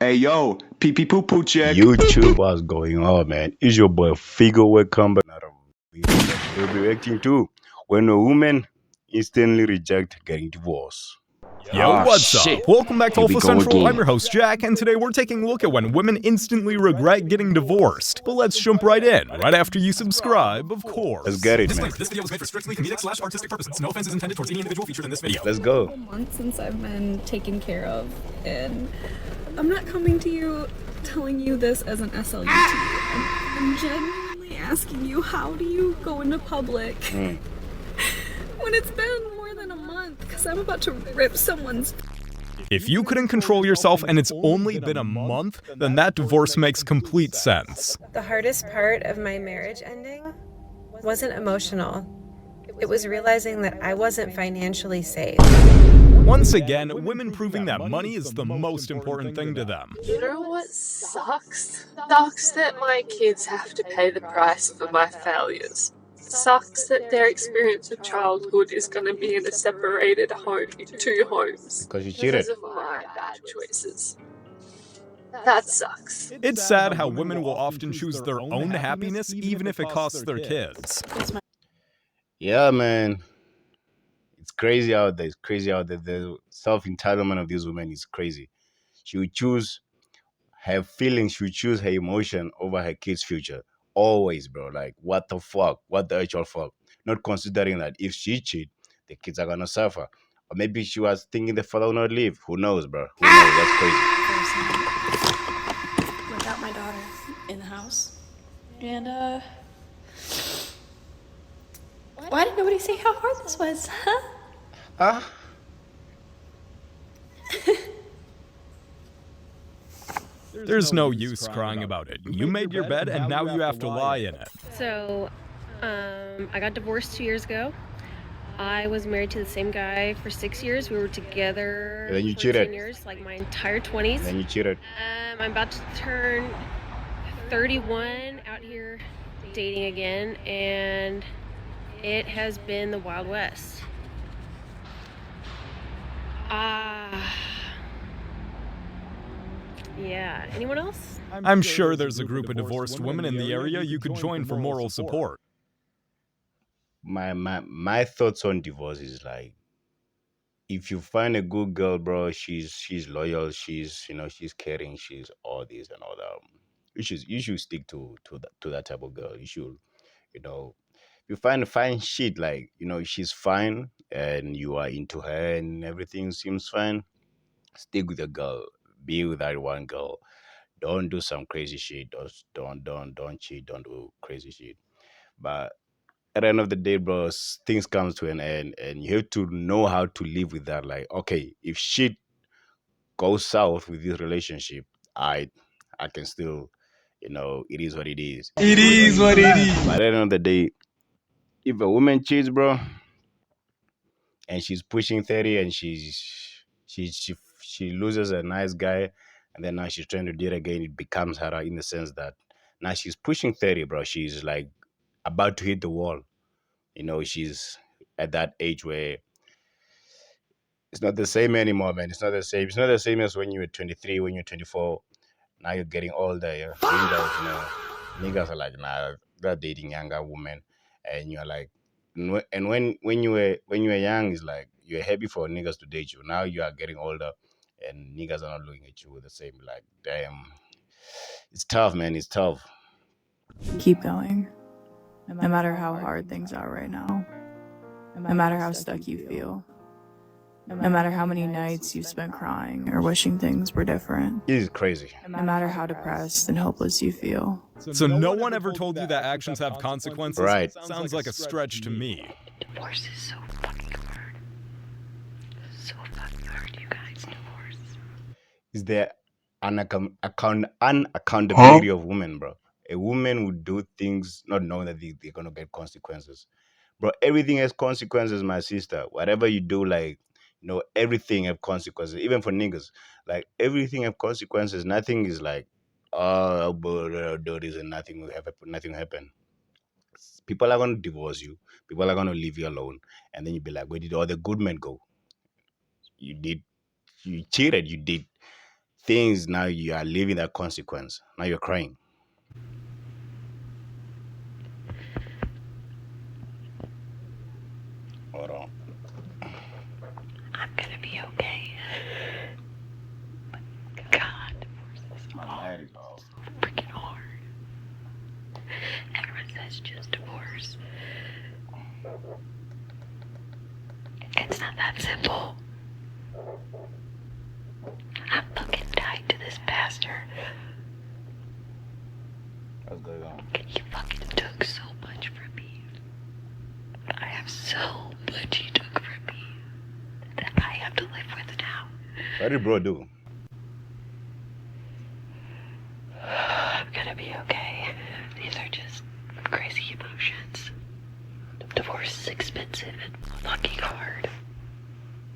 Hey yo, pee pee poo poo check. YouTube, what's going on, man? Is your boy Figo welcome back? Another video that we'll be reacting to when a woman instantly reject getting divorced. Yo, Ah what's up? shit. Welcome back to Here we Alpha go Central. I'm again. your host, Jack, and today we're taking a look at when women instantly regret getting divorced. But let's jump right in, right after you subscribe, of course. Let's get it, man. This video was made for strictly comedic/artistic purposes. No offense is intended towards any individual featured in this video. Let's go. Months since I've been taken care of, and I'm not coming to you telling you this as an SLUT. I'm genuinely asking you, how do you go into public when it's been more than a month? Because I'm about to rip someone's. If you couldn't control yourself and it's only been a month, then that divorce makes complete sense. The hardest part of my marriage ending wasn't emotional. It was realizing that I wasn't financially safe. Once again, women proving that money is the most important thing to them. You know what sucks? Sucks that my kids have to pay the price for my failures. Sucks that their experience of childhood is going to be in a separated home, in two homes. Because you cheated. Because of my bad choices. That sucks. It's sad how women will often choose their own happiness even if it costs their kids. Yeah, man. It's crazy out there. It's crazy out there. The self-entitlement of these women is crazy. She would choose her feelings, she would choose her emotion over her kid's future. Always, bro. Like, what the fuck? What the actual fuck? Not considering that if she cheat, the kids are gonna suffer. Or maybe she was thinking the father will not leave. Who knows, bro? Who knows? That's crazy. Without my daughter in the house. And, why did nobody say how hard this was, huh? Huh? There's no use crying about it. You made your bed and now you have to lie in it. So, I got divorced 2 years ago. I was married to the same guy for 6 years. We were together And then you for cheated. 10 years, like my entire 20s. Then you cheated. I'm about to turn 31 out here dating again, and it has been the Wild West. Yeah. Anyone else? I'm sure there's a group of divorced women in the area you could join for moral support. My thoughts on divorce is like, if you find a good girl, bro, she's loyal, she's she's caring, she's all this and all that. You should stick to that type of girl. You should, you find shit like she's fine and you are into her and everything seems fine. Stick with the girl. Be with that one girl. Don't do some crazy shit. Don't cheat. Don't do crazy shit. But at the end of the day, bro, things comes to an end, and you have to know how to live with that. Like, okay, if shit goes south with this relationship, I can still, it is what it is. It is what it is. But at the end of the day, if a woman cheats, bro, and she's pushing 30 and she loses a nice guy, and then now she's trying to do it again, it becomes harder in the sense that now she's pushing 30, bro. She's like about to hit the wall. She's at that age where it's not the same anymore, man. It's not the same. It's not the same as when you were 23, when you're 24. Now you're getting older. Yeah. Niggas are like, nah, they're dating younger women, and you're like, and when you were young, it's like you're happy for niggas to date you. Now you are getting older, and niggas are not looking at you with the same like, damn. It's tough, man. It's tough. Keep going. No matter how hard things are right now. No matter how stuck you feel. No matter how many nights you've spent crying or wishing things were different. It is crazy. No matter how depressed and hopeless you feel. So no one ever told you that actions have consequences? Right. Sounds like a stretch to me. Divorce is so fucking hard. So fucking hard, you guys. Divorce. Is there unaccountability of women, bro? A woman would do things not knowing that they're gonna get consequences. Bro, everything has consequences, my sister. Whatever you do, like, everything have consequences. Even for niggas. Like, everything have consequences. Nothing is like, oh, but do this and nothing will happen. People are gonna divorce you. People are gonna leave you alone. And then you'll be like, where did all the good men go? You cheated. You did things now you are living that consequence. Now you're crying. Hold on. I'm gonna be okay. But God, divorce is hard. So freaking hard. Everyone says just divorce. It's not that simple. I'm fucking tied to this bastard. What's going on? He fucking took so much from me. I have so much he took from me that I have to live with now. What did bro do? I'm gonna be okay. These are just crazy emotions. Divorce is expensive and fucking hard.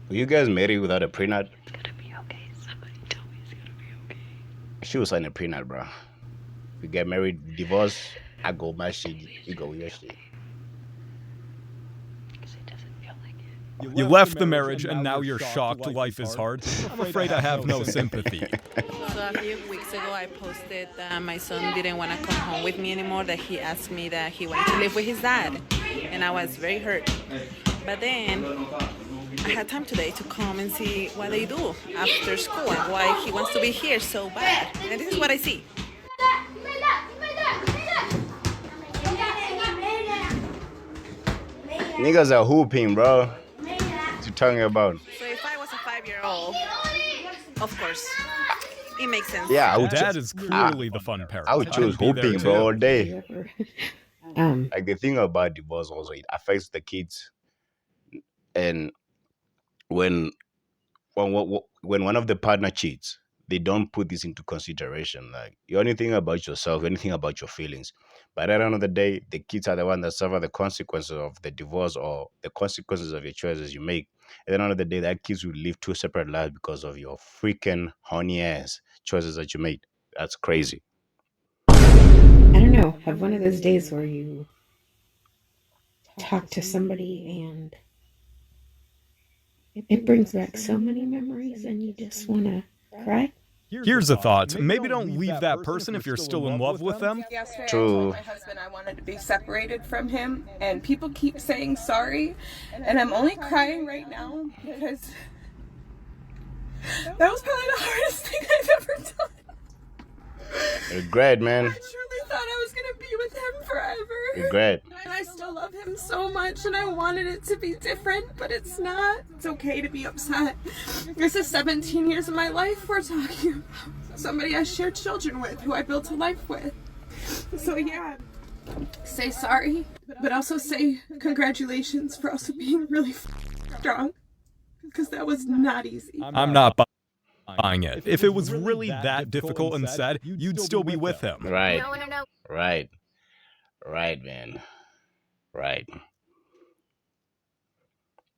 Were you guys married without a prenup? It's gonna be okay. Somebody tell me it's gonna be okay. She was signing a prenup, bro. We get married, divorce, I go my shit, you go your shit. Because it doesn't feel like it. You left the marriage and now you're shocked life is hard? I'm afraid I have no sympathy. So a few weeks ago, I posted that my son didn't want to come home with me anymore, that he asked me that he wanted to live with his dad. And I was very hurt. But then I had time today to come and see what they do after school and why he wants to be here so bad. And this is what I see. Niggas are hooping, bro. What you talking about? So if I was a 5-year-old, of course, it makes sense. Yeah, I would Dad is clearly the fun parent. I would choose I'd be there hooping, bro, all too. day. Like the thing about divorce also, it affects the kids. And when one of the partner cheats, they don't put this into consideration. Like you only think about yourself, anything about your feelings. But at the end of the day, the kids are the ones that suffer the consequences of the divorce or the consequences of your choices you make. At the end of the day, that kids will live two separate lives because of your freaking horny ass choices that you made. That's crazy. I don't know, have one of those days where you talk to somebody and it brings back so many memories and you just want to cry. Here's a thought. Maybe don't leave that person if you're still in love with them. Yesterday, True. I told my husband I wanted to be separated from him, and people keep saying sorry, and I'm only crying right now because that was probably the hardest thing I've ever done. Regret, man. I truly thought I was gonna be with him forever. Regret. And I still love him so much, and I wanted it to be different, but it's not. It's okay to be upset. This is 17 years of my life we're talking about. Somebody I shared children with, who I built a life with. So yeah, say sorry, but also say congratulations for also being really strong, because that was not easy. I'm not buying it. If it was really that difficult and sad, you'd still be with him. Right. Right. Right, man. Right.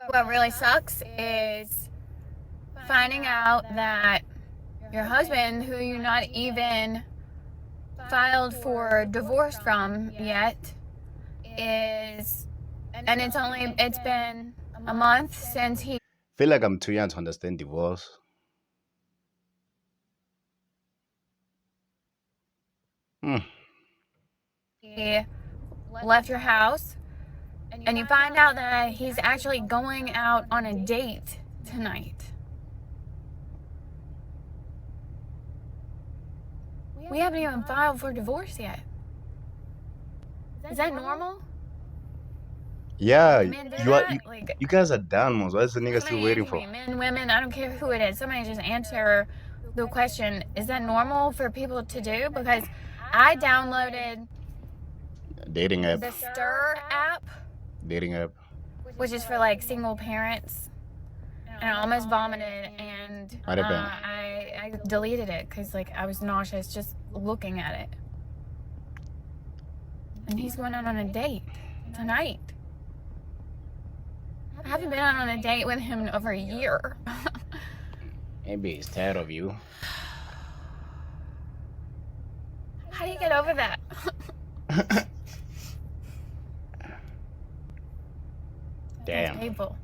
What really sucks is finding out that your husband, who you're not even filed for divorce from yet, it's been a month since he Feel like I'm too young to understand divorce. left your house, and you find out that he's actually going out on a date tonight. We haven't even filed for divorce yet. Is that normal? Yeah, Men do you are. that? You, Like, you guys are down, man. What is the nigga still waiting for? men, women, I don't care who it is. Somebody just answer the question. Is that normal for people to do? Because I downloaded Dating app. the Stir app, Dating app. which is for like single parents, and I almost vomited, and What happened? I deleted it because like I was nauseous just looking at it. And he's going out on a date tonight. I haven't been out on a date with him in over a year. Maybe he's tired of you. How do you get over that? Damn. That's painful.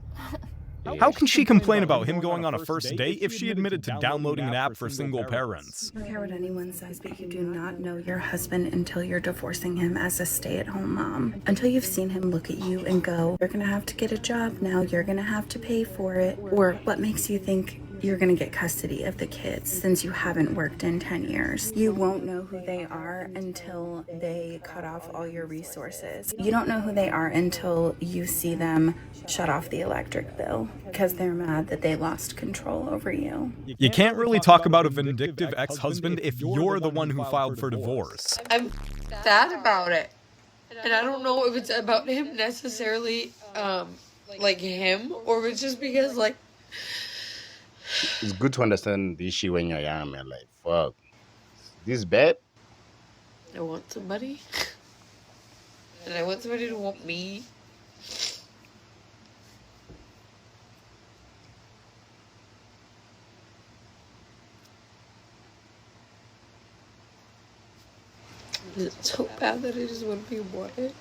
How can she complain about him going on a first date if she admitted to downloading an app for single parents? I don't care what anyone says, but you do not know your husband until you're divorcing him as a stay-at-home mom. Until you've seen him look at you and go, you're gonna have to get a job now, you're gonna have to pay for it. Or what makes you think you're gonna get custody of the kids since you haven't worked in 10 years. You won't know who they are until they cut off all your resources. You don't know who they are until you see them shut off the electric bill because they're mad that they lost control over you. You can't really talk about a vindictive ex-husband if you're the one who filed for divorce. I'm sad about it. And I don't know if it's about him necessarily, like him, or if it's just because, like, it's good to understand the issue when you're young, man. Like, fuck, this is bad. I want somebody, and I want somebody to want me. It's so bad that I just want to be wanted.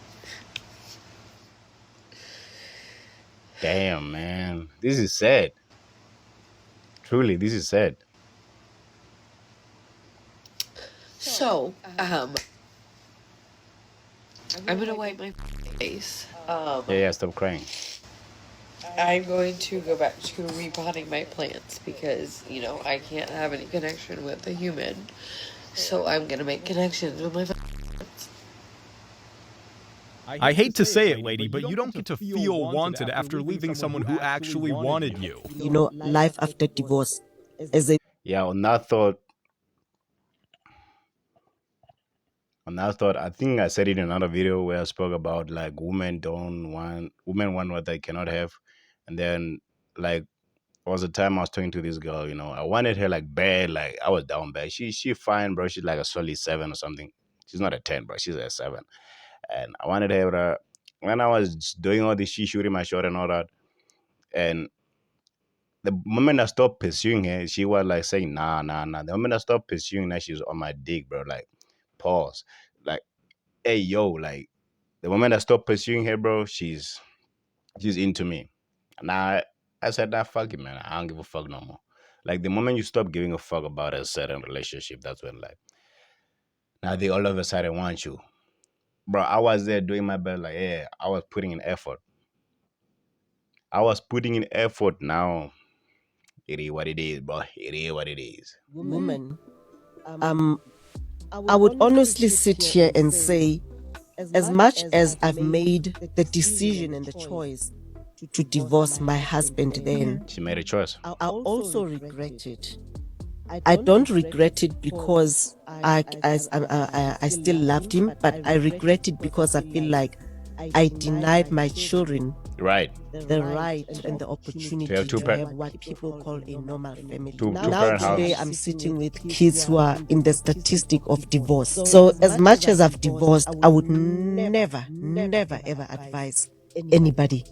Damn, man, this is sad. Truly, this is sad. So, I'm gonna wipe my face. Yeah, stop crying. I'm going to go back to repotting my plants because, you know, I can't have any connection with a human. So I'm gonna make connections with my plants. I hate to say it, lady, but you don't get to feel wanted after leaving someone who actually wanted you. You know, life after divorce is a... Yeah, on that thought, I think I said it in another video where I spoke about like women want what they cannot have. And then like was the time I was talking to this girl, you know, I wanted her like bad, like I was down bad. She fine, bro. She's like a solid 7 or something. She's not a 10, bro. She's a 7. And I wanted her when I was doing all this, she shooting my shot and all that. And the moment I stopped pursuing her, she was like saying, nah. The moment I stopped pursuing her, she was on my dick, bro. Like, pause. Like, hey, yo, like, the moment I stopped pursuing her, bro, she's into me. Now, I said, nah, fuck it, man. I don't give a fuck no more. Like, the moment you stop giving a fuck about a certain relationship, that's when, like, now they all of a sudden want you. Bro, I was there doing my best, like, yeah, I was putting in effort. Now. It is what it is, bro. It is what it is. Woman, I would honestly sit here and say, as much as I've made the decision and the choice to divorce my husband then, she made a choice. I also regret it. I don't regret it because I still loved him, but I regret it because I feel like I denied my children the right and the opportunity to have what people call a normal family. Now today I'm sitting with kids who are in the statistic of divorce. So as much as I've divorced, I would never ever advise anybody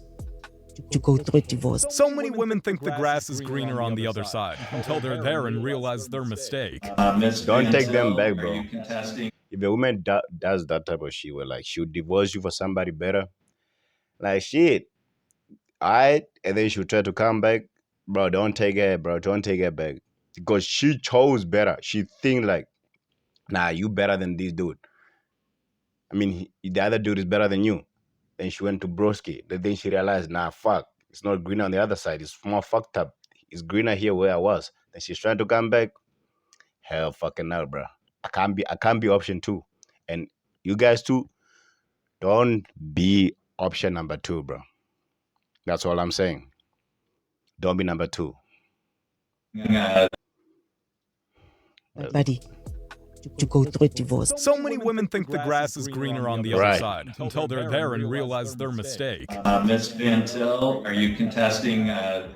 to go through a divorce. So many women think the grass is greener on the other side until they're there and realize their mistake. Don't take them back, bro. If a woman does that type of shit, where like she'll divorce you for somebody better, like shit, alright, and then she'll try to come back, bro. Don't take her back because she chose better. She think like, nah, you better than this dude. I mean, the other dude is better than you. Then she went to broski. Then she realized, nah, fuck, it's not green on the other side. It's more fucked up. It's greener here where I was. Then she's trying to come back. Hell fucking no, bro. I can't be option 2. And you guys too, don't be option number 2, bro. That's all I'm saying. Don't be number 2. Buddy, to go through a divorce. So many women think the grass is greener on the other side until they're there and realize their mistake. Ms. Vantil, are you contesting the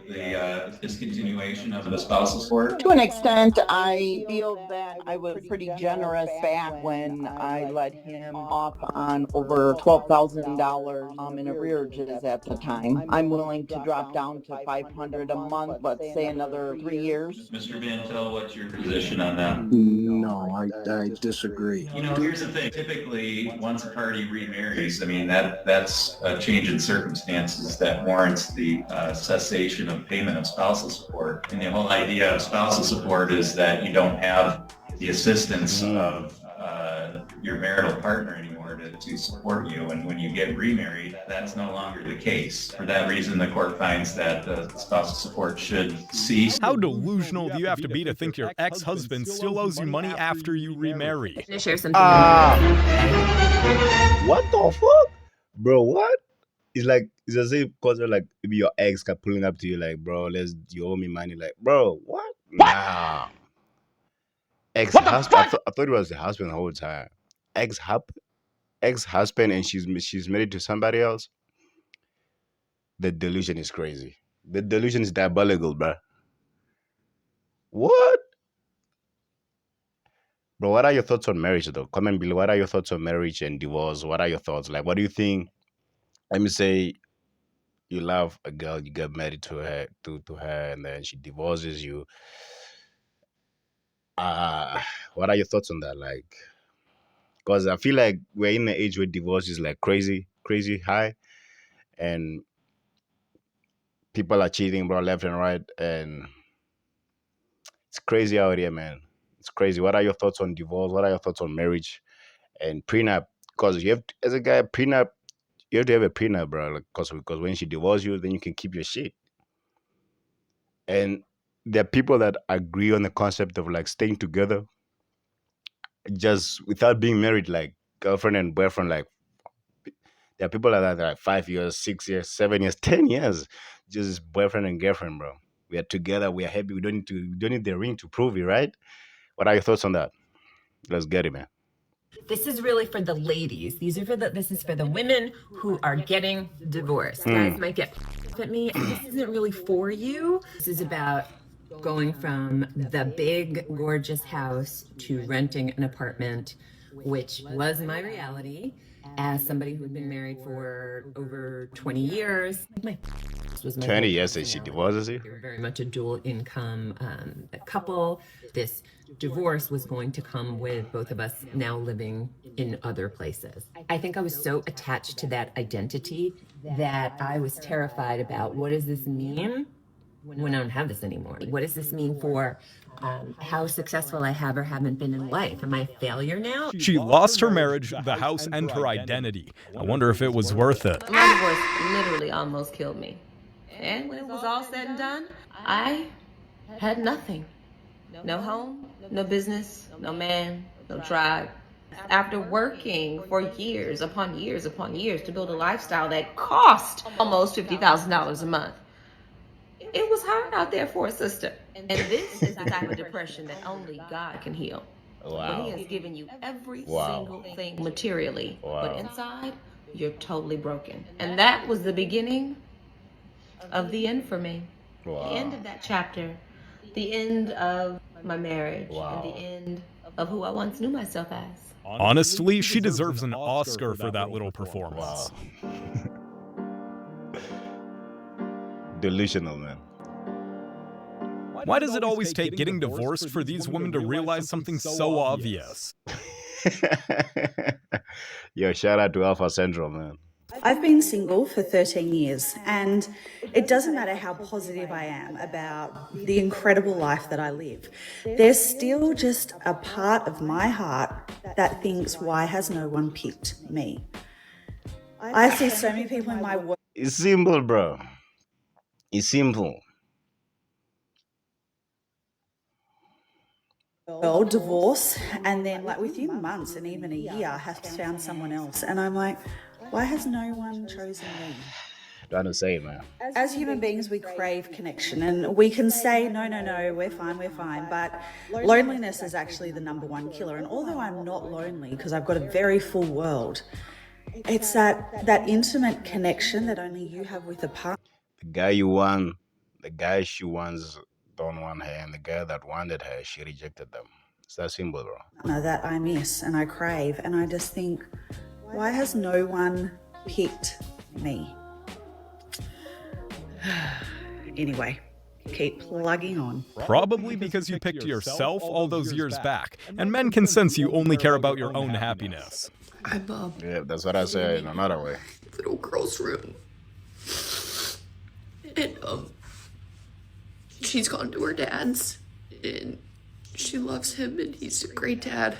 discontinuation of the spousal support? To an extent, I feel that I was pretty generous back when I let him off on over $12,000 in arrearages at the time. I'm willing to drop down to $500 a month, let's say another 3 years. Mr. Vantil, what's your position on that? No, I disagree. You know, here's the thing. Typically, once a party remarries, I mean, that's a change in circumstances that warrants the cessation of payment of spousal support. And the whole idea of spousal support is that you don't have the assistance of your marital partner anymore to support you. And when you get remarried, that's no longer the case. For that reason, the court finds that the spousal support should cease. How delusional do you have to be to think your ex-husband still owes you money after you remarry? Share something. What the fuck? Bro, what? It's as if cause like maybe your ex kept pulling up to you like, bro, you owe me money. Like, bro, what? Nah. Ex-husband. I thought it was the husband the whole time. Ex-husband, and she's married to somebody else. The delusion is crazy. The delusion is diabolical, bro. What? Bro, what are your thoughts on marriage though? Comment below. What are your thoughts on marriage and divorce? What are your thoughts? Like, what do you think? Let me say you love a girl, you get married to her, and then she divorces you. What are your thoughts on that? Like, because I feel like we're in an age where divorce is like crazy high, and people are cheating, bro, left and right, and it's crazy out here, man. It's crazy. What are your thoughts on divorce? What are your thoughts on marriage and prenup? Because you have, as a guy, prenup, you have to have a prenup, bro. Like, because when she divorces you, then you can keep your shit. And there are people that agree on the concept of like staying together just without being married, like girlfriend and boyfriend. Like, there are people that are like 5 years, 6 years, 7 years, 10 years, just boyfriend and girlfriend, bro. We are together. We are happy. We don't need the ring to prove it, right? What are your thoughts on that? Let's get it, man. This is really for the ladies. This is for the women who are getting divorced. Guys might get at me, and this isn't really for you. This is about going from the big, gorgeous house to renting an apartment, which was my reality as somebody who had been married for over 20 years. My 20 years and she divorces you? They were very much a dual income couple. This divorce was going to come with both of us now living in other places. I think I was so attached to that identity that I was terrified about what does this mean when I don't have this anymore? What does this mean for how successful I have or haven't been in life? Am I a failure now? She lost her marriage, the house, and her identity. I wonder if it was worth it. My divorce literally almost killed me. And when it was all said and done, I had nothing. No home, no business, no man, no tribe. After working for years upon years upon years to build a lifestyle that cost almost $50,000 a month, it was hard out there for a sister. And this is the type of depression that only God can heal. Wow. When He has given you every Wow. single thing materially, Wow. but inside, you're totally broken. And that was the beginning of the end for me. Wow. The end of that chapter. The end of my marriage. Wow. And the end of who I once knew myself as. Honestly, she deserves an Oscar for that little performance. Delusional, man. Why does it always take getting divorced for these women to realize something so obvious? Yo, shout out to Alpha Central, man. I've been single for 13 years, and it doesn't matter how positive I am about the incredible life that I live. There's still just a part of my heart that thinks, why has no one picked me? I see so many people in my work. It's simple, bro. It's simple. Well, divorce, and then like within months and even a year have found someone else, and I'm like, why has no one chosen me? Trying to say, man. As human beings, we crave connection, and we can say, no, we're fine, but loneliness is actually the #1 killer. And although I'm not lonely because I've got a very full world, it's that intimate connection that only you have with a partner. The guy you want, the guy she wants don't want her, and the guy that wanted her, she rejected them. It's that simple, bro. That I miss and I crave, and I just think, why has no one picked me? Anyway, keep plugging on. Probably because you picked yourself all those years back, and men can sense you only care about your own happiness. I'm Yeah, that's what I say in another way. little girl's room. And she's gone to her dad's and she loves him and he's a great dad.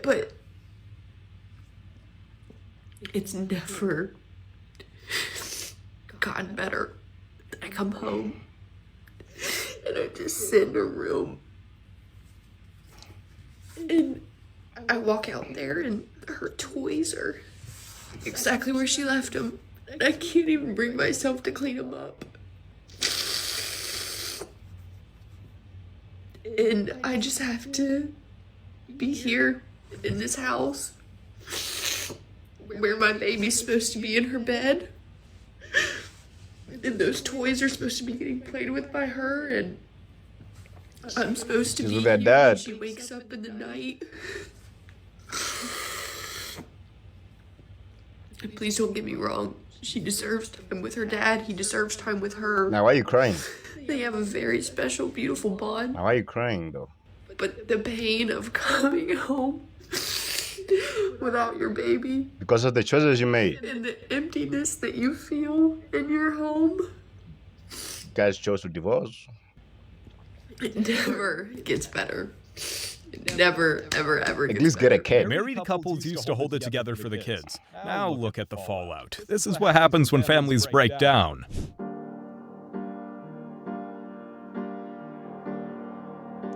But it's never gotten better. I come home and I just sit in her room and I walk out there and her toys are exactly where she left them. And I can't even bring myself to clean them up. And I just have to be here in this house where my baby's supposed to be in her bed. And those toys are supposed to be getting played with by her, and I'm supposed to be with here that dad. when she wakes up in the night. And please don't get me wrong. She deserves time with her dad. He deserves time with her. Now, why are you crying? They have a very special, beautiful bond. Now, why are you crying, though? But the pain of coming home without your baby Because of the choices you made. and the emptiness that you feel in your home, You guys chose to divorce. it never gets better. It never, ever, ever At gets least better. get a kid. Married couples used to hold it together for the kids. Now look at the fallout. This is what happens when families break down.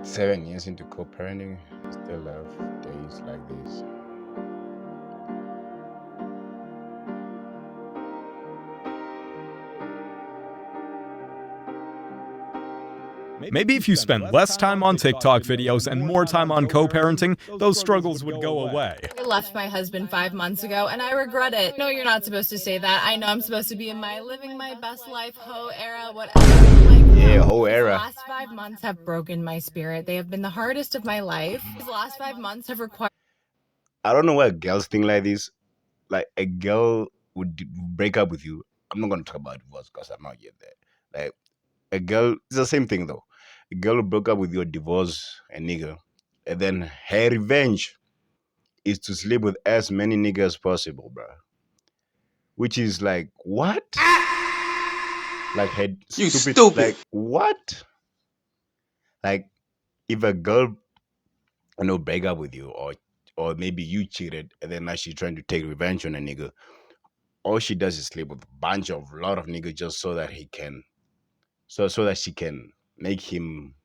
Seven years into co-parenting, I still have days like this. Maybe if you spent less time on TikTok videos and more time on co-parenting, those struggles would go away. I left my husband 5 months ago and I regret it. No, you're not supposed to say that. I know I'm supposed to be in my living my best life, hoe era, whatever. Yeah, whole era. The last 5 months have broken my spirit. They have been the hardest of my life. These last 5 months have required. I don't know why girls think like this. Like, a girl would break up with you. I'm not going to talk about divorce because I'm not yet there. Like, a girl, it's the same thing though. A girl who broke up with your divorce a nigga, and then her revenge is to sleep with as many niggas as possible, bro. Which is like, what? Like, her You stupid. stupid. Like, what? Like, if a girl, break up with you, or maybe you cheated, and then now she's trying to take revenge on a nigga, all she does is sleep with a lot of niggas just so that he can, so that she can make him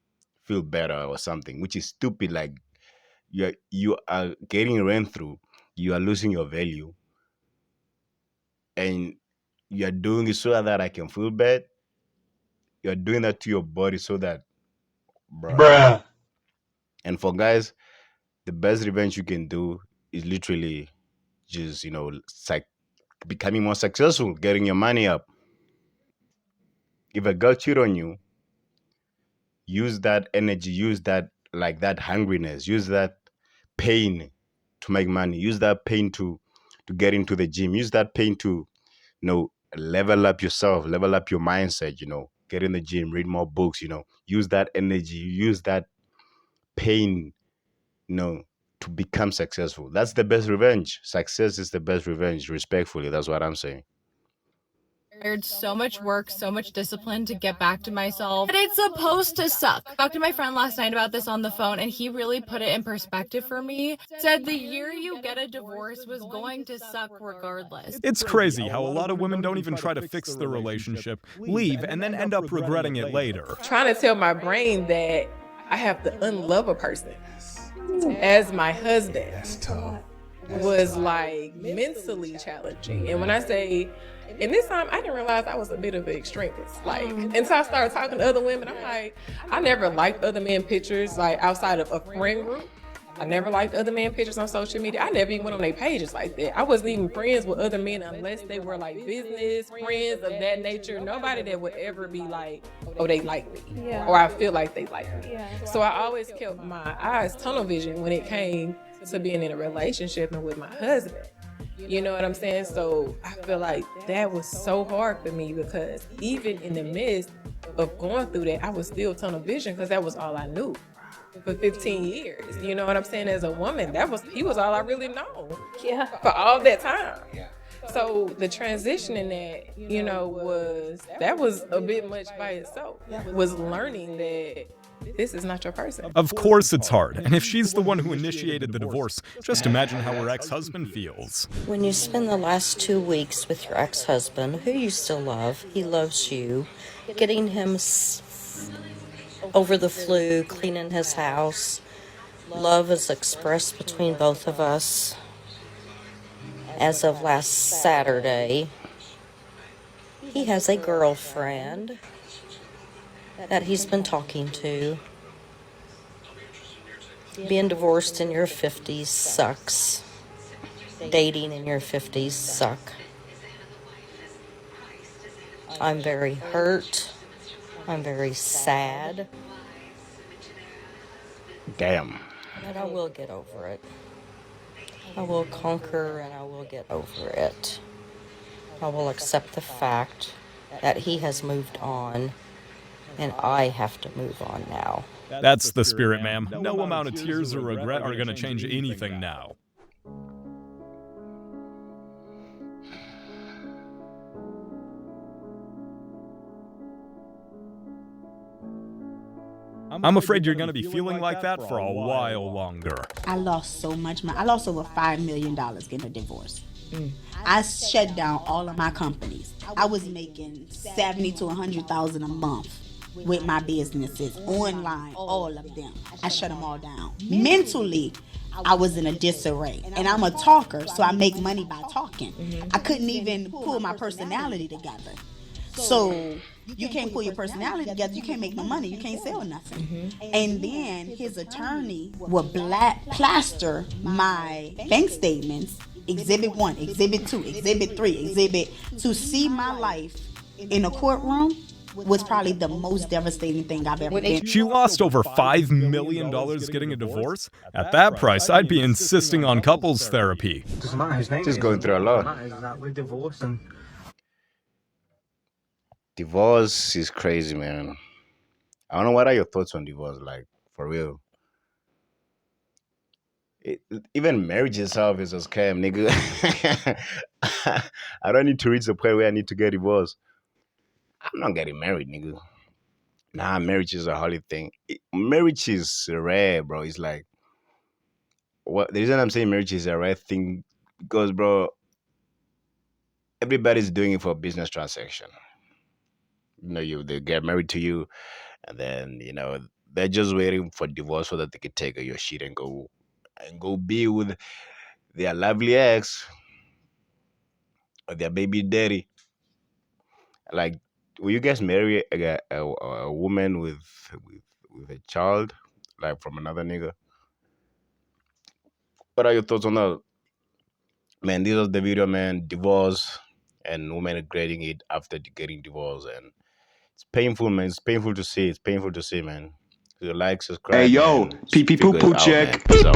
feel better or something, which is stupid. Like, you are getting ran through, you are losing your value, and you are doing it so that I can feel bad. You are doing that to your body so that, bruh. And for guys, the best revenge you can do is literally just, becoming more successful, getting your money up. If a girl cheat on you, use that energy, use that hungriness, use that pain to make money, use that pain to get into the gym, use that pain to, level up yourself, level up your mindset, get in the gym, read more books, use that energy, use that pain, to become successful. That's the best revenge. Success is the best revenge, respectfully. That's what I'm saying. So much work, so much discipline to get back to myself. But it's supposed to suck. I talked to my friend last night about this on the phone, and he really put it in perspective for me. Said the year you get a divorce was going to suck regardless. It's crazy how a lot of women don't even try to fix the relationship, leave, and then end up regretting it later. Trying to tell my brain that I have to unlove a person as my husband was like mentally challenging. And when I say, and this time I didn't realize I was a bit of an extremist. Like, until I started talking to other women, I'm like, I never liked other men pictures, like outside of a friend group. I never liked other men pictures on social media. I never even went on their pages like that. I wasn't even friends with other men unless they were like business friends of that nature. Nobody that would ever be like, oh, they like me, or I feel like they like me. So I always kept my eyes tunnel vision when it came to being in a relationship and with my husband. You know what I'm saying? So I feel like that was so hard for me because even in the midst of going through that, I was still tunnel vision because that was all I knew for 15 years. You know what I'm saying? As a woman, he was all I really know. Yeah. For all that time. So the transition in that, was a bit much by itself. Was learning that this is not your person. Of course it's hard, and if she's the one who initiated the divorce, just imagine how her ex-husband feels. When you spend the last 2 weeks with your ex-husband, who you still love, he loves you, getting him over the flu, cleaning his house, love is expressed between both of us. As of last Saturday, he has a girlfriend that he's been talking to. Being divorced in your 50s sucks. Dating in your 50s suck. I'm very hurt. I'm very sad. Damn. But I will get over it. I will conquer and I will get over it. I will accept the fact that he has moved on and I have to move on now. That's the spirit, ma'am. No amount of tears or regret are gonna change anything now. I'm afraid you're gonna be feeling like that for a while longer. I lost so much money. I lost over $5 million getting a divorce. I shut down all of my companies. I was making $70,000 to $100,000 a month with my businesses, online, all of them. I shut them all down. Mentally, I was in a disarray. And I'm a talker, so I make money by talking. I couldn't even pull my personality together. So you can't pull your personality together, you can't make no money, you can't sell nothing. And then his attorney would plaster my bank statements, Exhibit 1, Exhibit 2, Exhibit 3, Exhibit, to see my life in a courtroom was probably the most devastating thing I've ever been. She lost over $5 million getting a divorce? At that price, I'd be insisting on couples therapy. Doesn't matter, his name just going through a lot. We're divorced and Divorce is crazy, man. I don't know, what are your thoughts on divorce, like, for real? Even marriage itself is a scam, nigga. I don't need to reach the point where I need to get divorced. I'm not getting married, nigga. Nah, marriage is a holy thing. Marriage is rare, bro. It's like, the reason I'm saying marriage is a rare thing, because, bro, everybody's doing it for a business transaction. They get married to you, and then they're just waiting for divorce so that they can take your shit and go be with their lovely ex or their baby daddy. Like, will you guys marry a woman with a child, like, from another nigga? What are your thoughts on that? Man, this was the video, man. Divorce and women regretting it after getting divorced, and it's painful, man. It's painful to see. It's painful to see, man. So like, subscribe. Hey yo, man. pee pee poo Figure poo it out, check. man. Peace out.